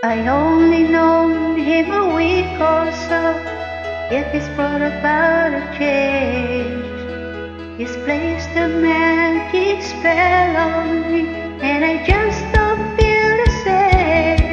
I only known him a week or so, yet he's brought about a change. He's placed a magic spell on me, and I just don't feel the same.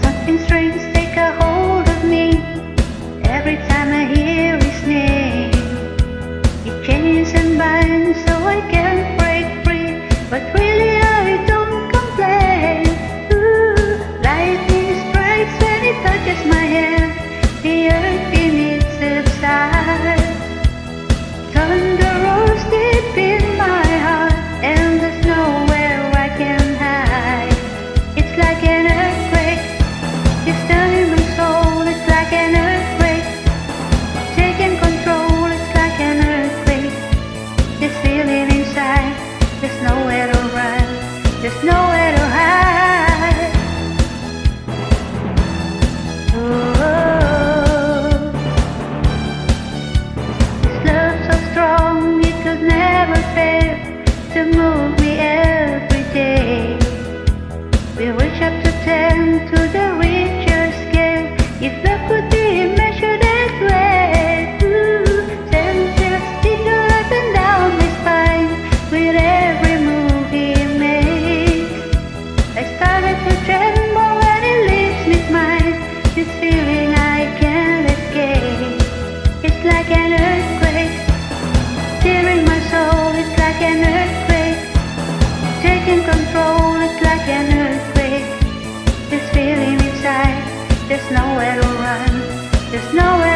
Something strange take a hold of me every time I hear his name. It changes and binds so I can break free, but really I don't complain. Ooh, lightning strikes when it touches my hand, the earth beneath subsides. Thunder rolls deep in my heart, and there's nowhere I can hide. It's like an earthquake, disturbing my soul. It's like an earthquake, taking control. It's like an earthquake, this feeling inside. There's nowhere to run, there's nowhere to hide. Oh, this love so strong it could never fail to move me every day. We reach up to 10 to the richer scale. If love could be measured that way, ooh, senses tingle up and down my spine with every move he makes. I started to tremble when he leaves me smile. This feeling I can't escape. It's like an earthquake, tearing my soul. It's like an earthquake, taking control. It's like an earthquake, this feeling inside. There's nowhere to run, there's nowhere